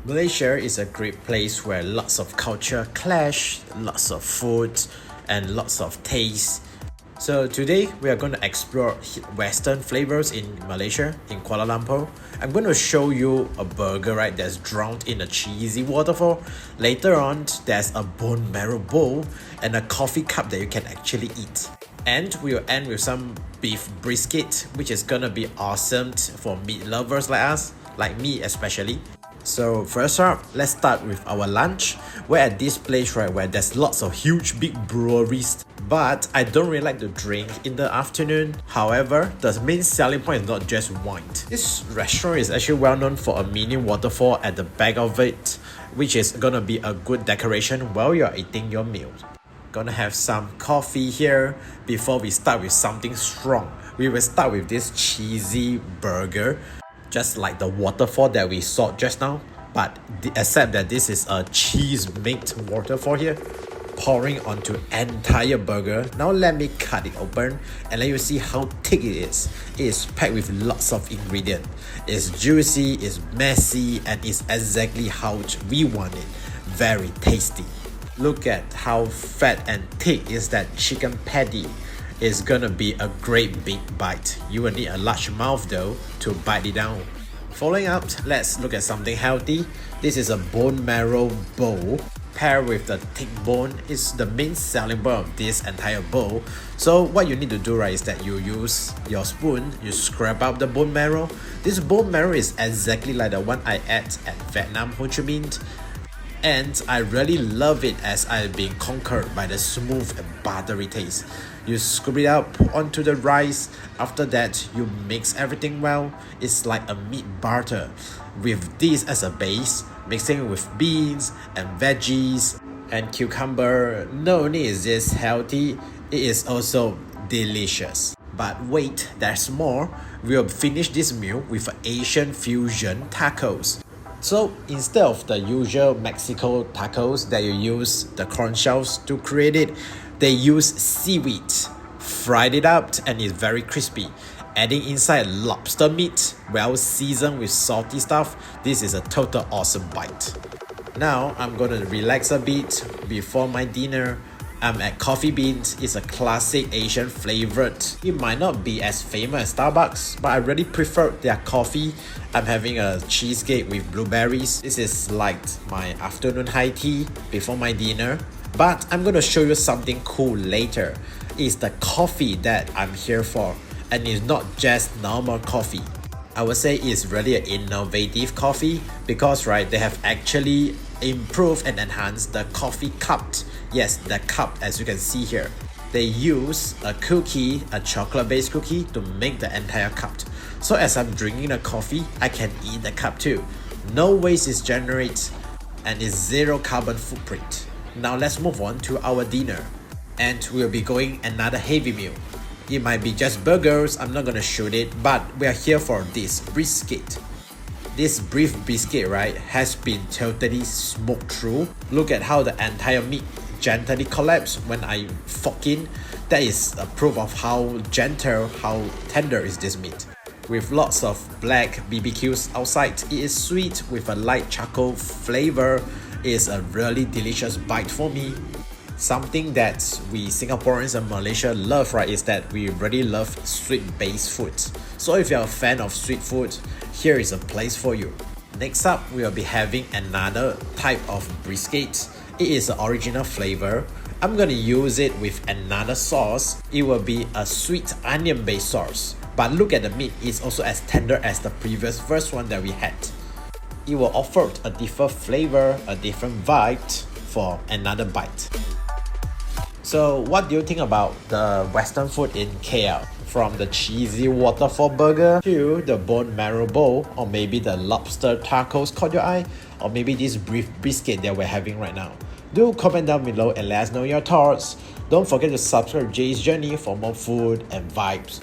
Malaysia is a great place where lots of culture clash, lots of food, and lots of taste. So today we are going to explore Western flavors in Malaysia, in Kuala Lumpur. I'm going to show you a burger, right, that's drowned in a cheesy waterfall. Later on, there's a bone marrow bowl and a coffee cup that you can actually eat. And we will end with some beef brisket, which is gonna be awesome for meat lovers like us, like me especially. So first up, let's start with our lunch. We're at this place, right, where there's lots of huge big breweries, but I don't really like to drink in the afternoon. However, the main selling point is not just wine. This restaurant is actually well known for a mini waterfall at the back of it, which is gonna be a good decoration while you're eating your meal. Gonna have some coffee here before we start with something strong. We will start with this cheesy burger, just like the waterfall that we saw just now, but except that this is a cheese-made waterfall here, pouring onto entire burger. Now let me cut it open and let you see how thick it is. It is packed with lots of ingredients. It's juicy, it's messy, and it's exactly how we want it. Very tasty. Look at how fat and thick is that chicken patty. It's gonna be a great big bite. You will need a large mouth though to bite it down. Following up, let's look at something healthy. This is a bone marrow bowl. Paired with the thick bone is the main selling point of this entire bowl. So what you need to do, right, is that you use your spoon, you scrape out the bone marrow. This bone marrow is exactly like the one I ate at Vietnam, Ho Chi Minh. And I really love it as I've been conquered by the smooth and buttery taste. You scoop it up, put onto the rice. After that, you mix everything well. It's like a meat batter. With this as a base, mixing it with beans and veggies and cucumber. Not only is this healthy, it is also delicious. But wait, there's more. We'll finish this meal with Asian fusion tacos. So instead of the usual Mexico tacos that you use the corn shells to create it, they use seaweed, fried it up, and it's very crispy. Adding inside lobster meat, well seasoned with salty stuff, this is a total awesome bite. Now I'm gonna relax a bit before my dinner. I'm at Coffee Beans. It's a classic Asian flavored. It might not be as famous as Starbucks, but I really prefer their coffee. I'm having a cheesecake with blueberries. This is like my afternoon high tea before my dinner. But I'm gonna show you something cool later. It's the coffee that I'm here for, and it's not just normal coffee. I would say it's really an innovative coffee because, right, they have actually improved and enhanced the coffee cup. Yes, the cup, as you can see here. They use a cookie, a chocolate-based cookie, to make the entire cup. So as I'm drinking the coffee, I can eat the cup too. No waste is generated and it's zero carbon footprint. Now let's move on to our dinner. And we'll be going another heavy meal. It might be just burgers, I'm not gonna shoot it, but we are here for this brisket. This beef biscuit, right, has been totally smoked through. Look at how the entire meat gently collapsed when I fork in. That is a proof of how gentle, how tender is this meat. With lots of black BBQs outside, it is sweet with a light charcoal flavor. It is a really delicious bite for me. Something that we Singaporeans and Malaysia love, right, is that we really love sweet-based food. So if you're a fan of sweet food, here is a place for you. Next up, we will be having another type of brisket. It is the original flavor. I'm gonna use it with another sauce. It will be a sweet onion-based sauce. But look at the meat, it's also as tender as the first one that we had. It will offer a different flavor, a different vibe for another bite. So what do you think about the Western food in KL? From the cheesy waterfall burger to the bone marrow bowl, or maybe the lobster tacos caught your eye, or maybe this beef brisket that we're having right now. Do comment down below and let us know your thoughts. Don't forget to subscribe to Jay's Journey for more food and vibes.